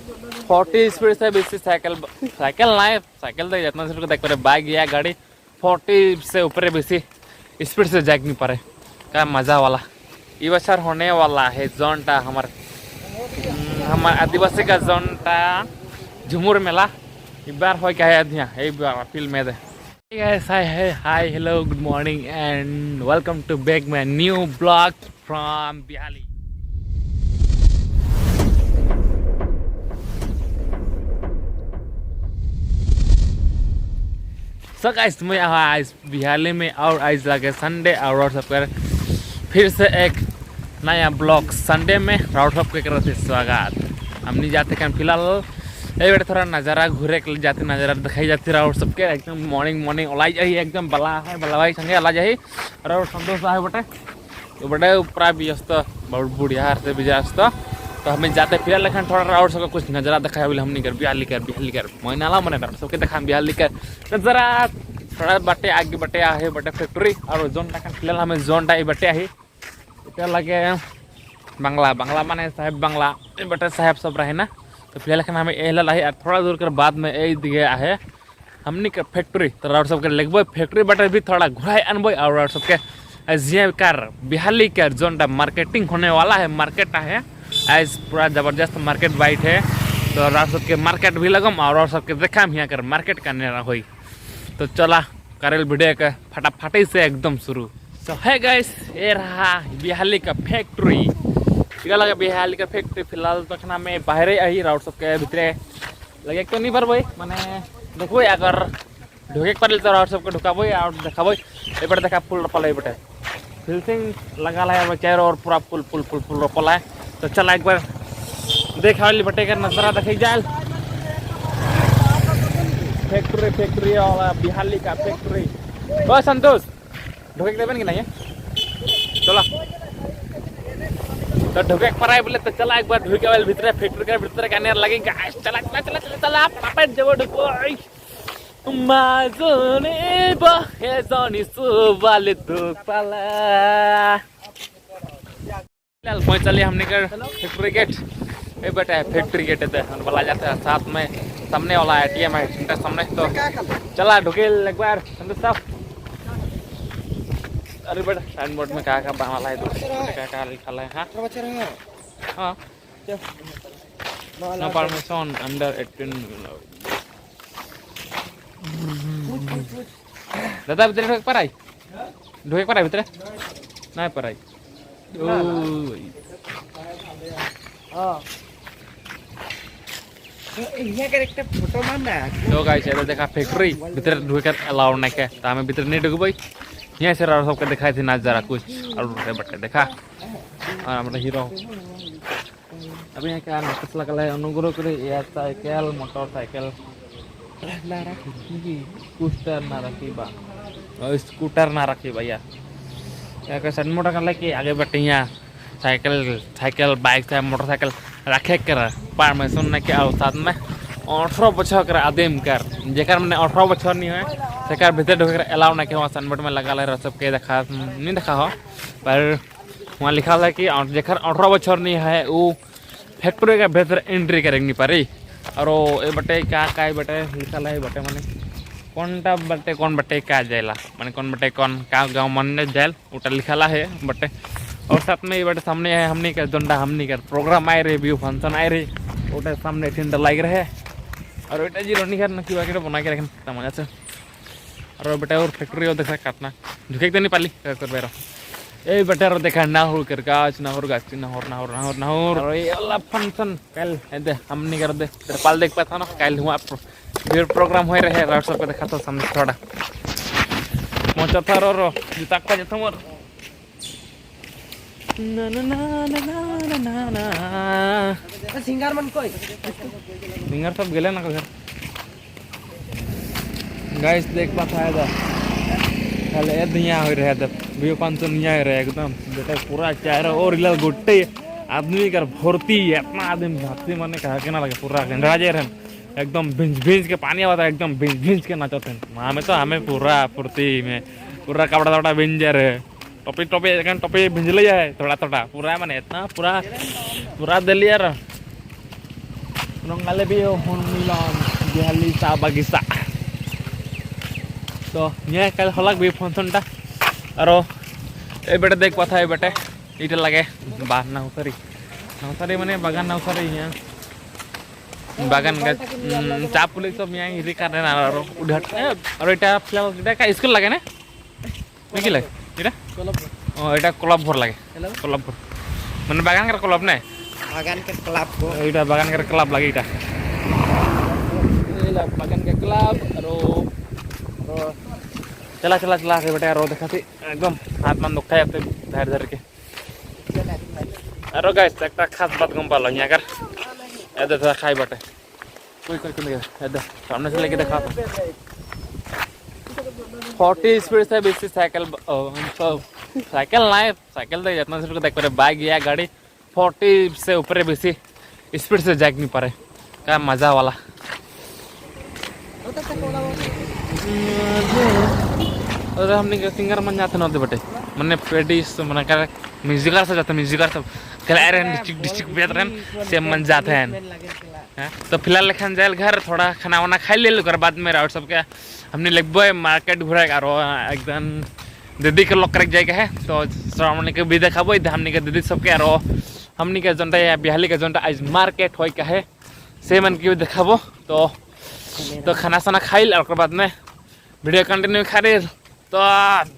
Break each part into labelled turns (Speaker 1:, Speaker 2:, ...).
Speaker 1: 40 speed से बेसी cycle cycle ना साइकिल तो जितना स्पीड देख पारे बाइक या गाड़ी 40 से ऊपर बेसी स्पीड से जाग नहीं पारे क्या मजा वाला ये बছर होने वाला है जोनटा हमारे आदिवासी का जोनटा झुमुर मेला एक बार हो क्या है एक बार फील्ड में दे guys hi hello good morning and welcome to back my new vlog from Bihali. So guys मैं आज बिहाली में और आज लगे संडे और सब कर फिर से एक नया ब्लॉग संडे में राउट सब के करते स्वागत हम नहीं जाते क्या फिलहाल ये बेटे थोड़ा नज़ारा घूरे के लिए जाते नज़ारा दिखाई जाती राउट सबके एकदम मॉर्निंग ओलाई जाए एकदम बला है बला भाई संगे अला जाए और संतोष है बेटे तो बेटे ऊपर भी बहुत बुढ़िया से भी तो हमें जाते फिर लेकिन थोड़ा राउट सबका कुछ नज़ारा दिखाया बोले हम नहीं कर बिहाली कर महीना मन राउट सबके देखा बिहाली कर नज़ारा थोड़ा बटे आगे बटे आहे बटे फैक्ट्री और जोन फिलहाल हमें जोन टाइम बटे आहे इतना लगे बांग्ला माने साहेब बांग्ला बटे साहेब सब रहे ना तो फिलहाल हमें एहला है थोड़ा दूर कर बाद में ए दिखे है हमने का फैक्ट्री तो राउट सबके लगभग फैक्ट्री बटे भी थोड़ा घुराए अनबो और राउट सबके जी कार बिहाली कर जोन मार्केटिंग होने वाला है मार्केट है आज पूरा ज़बरदस्त मार्केट बाइट है तो राउट सबके मार्केट भी लगम और राउट सबके देखा हम यहाँ कर मार्केट करने हुई तो चला करेल वीडियो का फटाफटी से एकदम शुरू तो है गाइस ये रहा बिहाली का फैक्ट्री क्या लगा बिहाली का फैक्ट्री फिलहाल तो खाना में बाहर आई राउट सबके भीतरे लगे तो नहीं पर भाई मैंने देखो अगर ढोके पर तो राउट सबके ढुकाबो और देखाबो ये बटे देखा फुल रोपल है बटे फिल्सिंग लगा है चारों और पूरा फुल रोपल है तो चला एक बार देखा बटे का नजरा देखी जाए फैक्ट्री और बिहाली का फैक्ट्री बस संतोष ढोके देवें कि नहीं चलो तो ढोके पर आए बोले तो चला एक बार ढोके वाले भीतर फैक्ट्री के भीतर का नेर लगेगा चला फटाफट जब ढुको माजोने बहे जानी सुवाले दुपाला फिलहाल पहुंच चले हमने कर फैक्ट्री गेट ये बेटा फैक्ट्री गेट है बोला जाता है साथ में सामने वाला एटीएम है सेंटर सामने तो चला ढुके एक बार संतोष साहब अरे बेटा साइन बोर्ड में क्या वाला है क्या लिखा है हाँ नो परमिशन अंडर 18 दादा भीतर ढोके पर आई भीतर नहीं पर आई फोटो मारना तो गाइस ये देखा फैक्ट्री भीतर ढोके अलाउड नहीं है तो हमें भीतर नहीं ढुकबई यहाँ से राउट सबके दिखाई थी नज़ारा कुछ और बटे देखा और हमारा हीरो अभी यहाँ क्या नोटिस लगा है अनुग्रह करे एयर साइकिल मोटरसाइकिल स्कूटर ना रखी बा स्कूटर ना रखी भैया क्या कर सनमोटा कर ले कि आगे बटे यहाँ साइकिल बाइक से मोटरसाइकिल रखे कर परमिशन नहीं क्या साथ में 18 बच्चों कर आदिम कर जेकर मैंने 18 बच्चों नहीं है सेकर भीतर ढोकर अलाउ नहीं वहाँ सनबोर्ड में लगा ले सबके देखा नहीं देखा हो पर वहाँ लिखा है कि जेकर 18 बच्चों नहीं है वो फैक्ट्री के भीतर एंट्री करेंगे पारी और ये बटे क्या बटे लिखा है बटे मैंने कौन बटे क्या जाएला मैंने कौन बटे कौन क्या गाँव मन जाए उटा लिखा है बटे और साथ में ये बटे सामने है हमने का जोंडा हमने का प्रोग्राम आए रहे व्यू फंक्शन आए रहे उटे सामने टेंडर लाग रहे और बेटा जी रोनी कर नकी वाके बना के रखना मजा से और बेटा और फैक्ट्री और देखा काटना झुके तो नहीं पाली कर बेरो ए बेटा और देखा नाहुर कर गाछ नाहुर और ये वाला फंक्शन कल दे हम नहीं कर दे पाल देख पाता ना कल हुआ फिर प्रोग्राम हो रहे राउट सब देखा तो सामने थोड़ा मोचा था और जूता का जता मोर ना ना ना ना ना ना ना सिंगर मन कोई सिंगर सब गेले ना घर गाइस देख पा फायदा खाली ए दुनिया हो रहा है व्यू फंक्शन नहीं रहे एकदम बेटा पूरा चारों और इला गोटे आदमी कर भर्ती इतना आदमी भर्ती माने कहा के ना लगे पूरा गंडा जे रहन एकदम भिंज के पानी आता एकदम भिंज के नाचते हैं हमें पूरा फुर्ती में पूरा कपड़ा भिंज रहे टोपी भिंजल जाए थोड़ा पूरा माने इतना पूरा दिल्ली यार Nongale bio honilon bihalli sa bagisa. तो ये कल हलक भी फंक्शन टा और ए बेटे देख पाथा ए बेटे इटे लगे बाहर नौसरी माने बागान नौसरी यहाँ बागान का चाप पुलिस सब यहाँ इरी कर रहे ना और और इटा फिलहाल इटा का स्कूल लगे ना नहीं लगे इटा ओ इटा क्लब भर लगे क्लब भर माने बागान का क्लब ने
Speaker 2: बागान के क्लब को
Speaker 1: इटा बागान का क्लब लगे इटा बागान का क्लब और चला चला चला रे बेटा रो देखा थी एकदम हाथ मान दुखा जाते धैर्य धैर्य के अरे गाइस एक खास बात गम पालो यहाँ कर ऐसे थोड़ा खाई बटे कोई करके नहीं ऐसे सामने से लेके देखा 40 स्पीड से बेसी साइकिल साइकिल नहीं साइकिल तो जितना से देख पा बाइक या गाड़ी 40 से ऊपर बेसी स्पीड से जाग नहीं पा रहे क्या मजा वाला और हमने सिंगर मन जाते ना बेटे मैंने पेडिस मन कर म्यूजिकर से जाते म्यूजिकर सब क्लैरन डिस्ट्रिक्ट बेहतरन से मन जाते हैं तो फिलहाल लेखन जाए घर थोड़ा खाना वाना खाई ले कर बाद में राउट सब के हमने लगभग मार्केट घुराएगा और एकदम दीदी के लोग कर जाएगा है तो श्रावणी के भी देखा हमने के दीदी सब के और हमने के जनता या बिहाली के जनता आज मार्केट हो क्या है से मन की देखाबो तो खाना साना खाई और बाद में वीडियो कंटिन्यू करे तो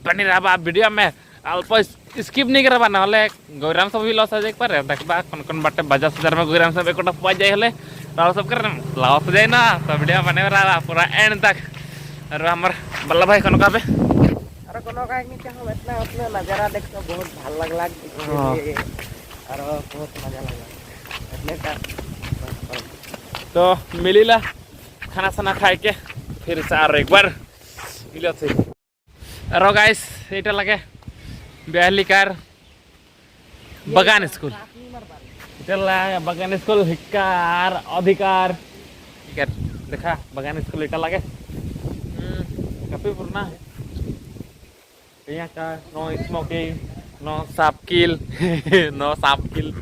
Speaker 1: बनी रहा वीडियो में अल्प स्किप नहीं करा ना हले गौराम सब भी लॉस आ जाए पर देखबा कौन बाटे बाजार बाजार में गौराम सब एक पा जाए हले राव सब कर लॉस जाए ना तो वीडियो बने रहा पूरा एंड तक और हमार बल्लभ भाई कौन का पे
Speaker 2: अरे कोनो का नहीं चाहो इतना अपना नजारा देख तो बहुत ভাল लगला और बहुत मजा लगला इतने का
Speaker 1: तो मिलीला खाना साना खाए के फिर से और एक बार मिलो थे अरे गाइस इटा लगे बिहाली कार बगान स्कूल इटा बगान स्कूल हिकार अधिकार देखा बगान स्कूल इटा लगे काफी पुराना है यहाँ का नो स्मोकिंग नो सापकिल नो सापकिल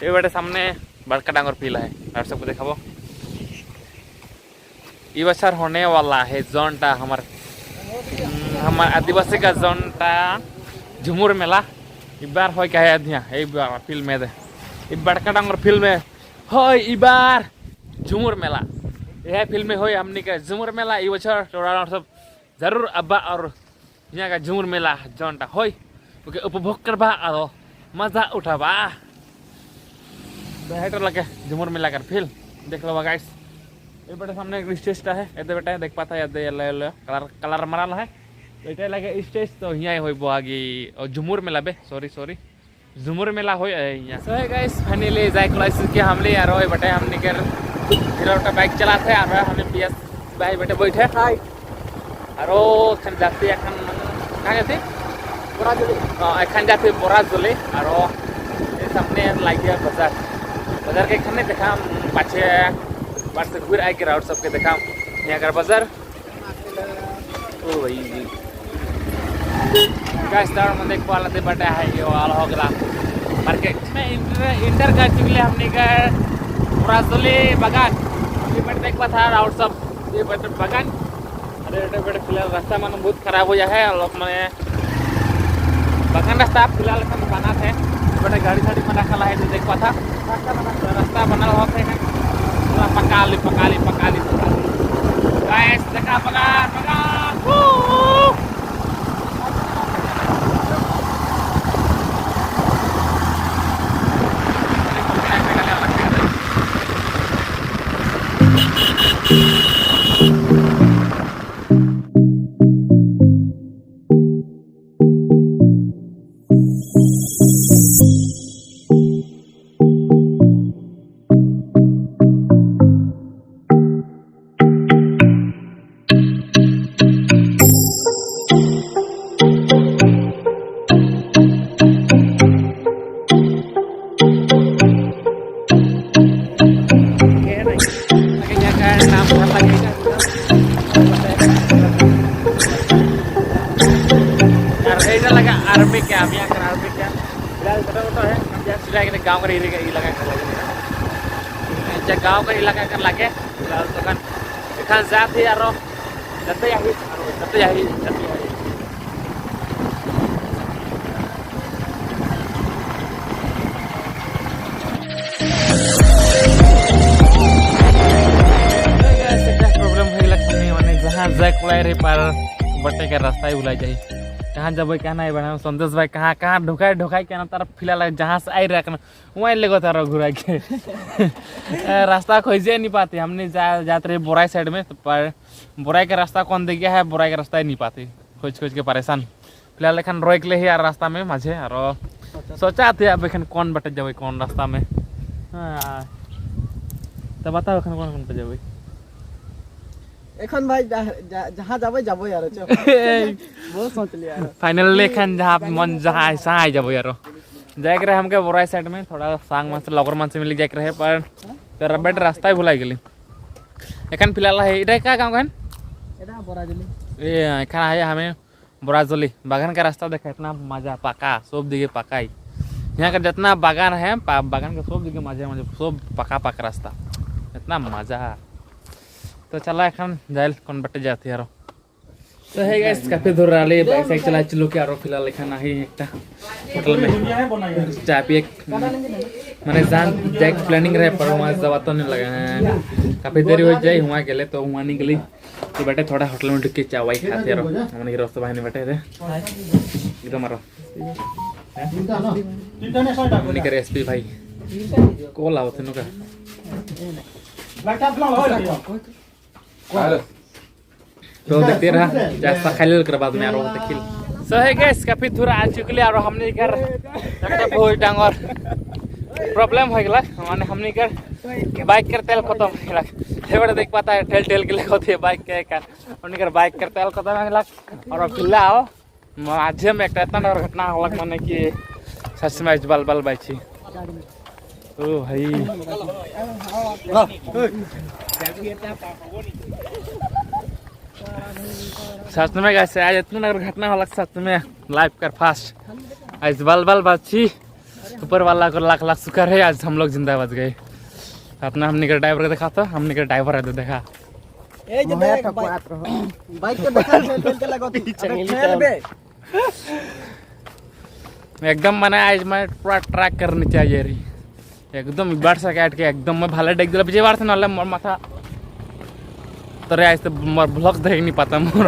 Speaker 1: ये बेटे सामने बड़का डांगर पीला है और सबको देखाबो ये बছর होने वाला है जोनटा हमार आदिवासी का जोनटा झुमुर मेला इबार हो क्या है यहाँ फिल्म में दे बड़का डांगर फिल्म में हो इबार झुमुर मेला यह फिल्म में हो हमने का झुमुर मेला ये बছর सब जरूर अब्बा और यहाँ का झुमुर मेला जोनटा हो उपभोग करबा और मजा उठाबा हेटर लगे झुमुर मिलाकर फिर देख लो गाइस ये बेटे सामने एक स्टेज है ये बेटे देख पाता है कलर कलर मारा है ये लगे स्टेज तो यहाँ हो आगे और झुमुर मेला बे सॉरी झुमुर मेला हो यहाँ सो है गाइस फाइनली जाए क्लास के हमले यार ये बेटे हमने कर हिरोटा बाइक चलाते और हमें पियास भाई बेटे बैठे हाय और खन जाते এখন कहाँ जाते बोराजुली এখন जाते बोराजुली और ये सामने लाइक बाजार के खाने देखा पाछे बार से घूर आए के राउट सबके देखा यहाँ का बाजार ओ भाई गाइस दार में देख पाला दे बटा है ये वाला हो गला मार्केट में इंटर कर चुके हमने का पुरासली बागान ये बट देख पाता राउट सब ये बट बागान अरे बेटे फिलहाल रास्ता मन बहुत खराब हो जाए लोग मैंने बागान रास्ता फिलहाल बना थे बड़े गाड़ी साड़ी में रखा है तो देख पाता रास्ता बना हुआ है पूरा पकाली गाइस देखा आर्मी क्या हम यहाँ आर्मी क्या फिलहाल छोटा है हम यहाँ सीधा गाँव का इलाका कर लगे गाँव का इलाका कर लगे फिलहाल तो एखान जाते यार जाते रे पार बटे के रास्ता ही भुला जाए कहाँ जब क्या नहीं बना संतोष भाई कहाँ कहाँ ढुकाई क्या ना तार फिलहाल जहाँ से आई रहा वहीं ले गो तारा घुरा के रास्ता खोजे नहीं पाते हमने जाते रहे बोराई साइड में तो पर बोराई का रास्ता कौन दे गया है बोराई का रास्ता ही नहीं पाते खोज के परेशान फिलहाल एखन रोक ले यार रास्ता में माझे और सोचा थे अब एखन कौन बटे जब कौन रास्ता में तो बताओ एखन कौन कौन पे जब
Speaker 2: এখন ভাই जहाँ जाबो जाबो यार बहुत सोच लिया यार
Speaker 1: फाइनल लेखन जहाँ मन जहाँ ऐसा आ जाबो यार जाए रहे हमके बोराई साइड में थोड़ा सांग मन से लगर मन से मिल जाए रहे पर तेरा बेट रास्ता ही भुला गेली एखन फिलहाल है इधर का गाँव कहन
Speaker 2: एटा बोराजली
Speaker 1: ए एखन है हमें बोराजली बागान का रास्ता देखा इतना मजा पका सब दिखे पका ही यहाँ का जितना बागान है बागान का सब दिखे मजा सब पका पका रास्ता इतना मजा तो चला एखन जाइल कौन बटे जाती यार तो है गाइस काफी दूर रही बाइक साइड चला चलो क्या फिलहाल एखन आई एक होटल में चाय पिए मैंने जान जाए प्लानिंग रहे पर वहाँ जवा तो नहीं लगा है काफी देरी हो जाए वहाँ गए तो वहाँ निकली तो बैठे थोड़ा होटल में ढुक के चाय वाई खाते यार हमने हीरो से भाई ने बैठे थे एकदम मारो हमने करे एसपी भाई कॉल आओ तेनों का तो देखते रहा जैसा खाली कर बाद में आरो तकिल सो है गाइस काफी दूर आ चुकले और हमने घर लगता बहुत डांगर प्रॉब्लम हो गला माने हमने घर बाइक कर तेल खत्म हो गला हेबड़ देख पाता है ठेल के लेको थे बाइक के का हमने घर बाइक कर तेल खत्म हो गला और फिलहाल आज में एक इतना डर घटना होला माने कि सच में बल बल बाइची ओ भाई सच में कैसे आज इतना घटना होला सच में लाइव कर फास्ट आज बल बल बाची ऊपर वाला को लाख लाख शुक्र है आज हम लोग जिंदा बच गए अपना हमने का ड्राइवर को देखा था हमने का ड्राइवर है तो देखा
Speaker 2: ए जे बाइक के देखा ठेल के लगो थी
Speaker 1: एकदम मैंने आज मैं पूरा ट्रैक करनी चाहिए रही एकदम बाढ़ से काट के एकदम मैं भाला डेक दिला पीछे बार से नाले मोर माथा तरे आज तो ब्लॉग देख नहीं पाता मोर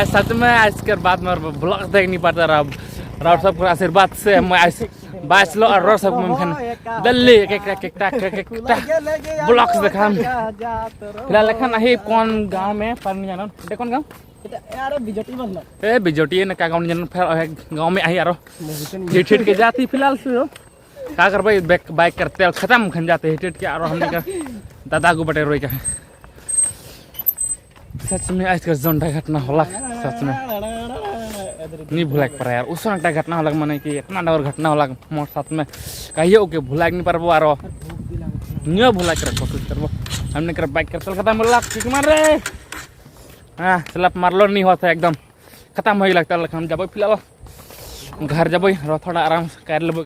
Speaker 1: सच में आज के बाद मोर ब्लॉग देख नहीं पाता राउर सब आशीर्वाद से मैं आज बाइस लो और सब में दिल्ली ब्लॉग्स देखा फिलहाल देखा नहीं कौन गाँव में पर नहीं जाना ये कौन गाँव
Speaker 2: यार बिजोटी बनला
Speaker 1: ए बिजोटी ने का गाँव नहीं जाना गाँव में आई यारो हिट के जाती फिलहाल से क्या कर भाई बाइक करते और खत्म खन जाते हिट के और हमने का दादा को बटे रोई का सच में आज का जोंडा घटना होला सच में नहीं भुला पर यार उस घटना होला माने कि इतना डर घटना होला मोर साथ में कहियो के भुला नहीं पारबो आरो नियो भुला कर कोशिश करबो हमने कर बाइक कर खत्म होला किक मार रे हां स्लैप मारलो नहीं होता एकदम खत्म होई लगता हम जब फिलहाल घर जब थोड़ा आराम से कर लेबो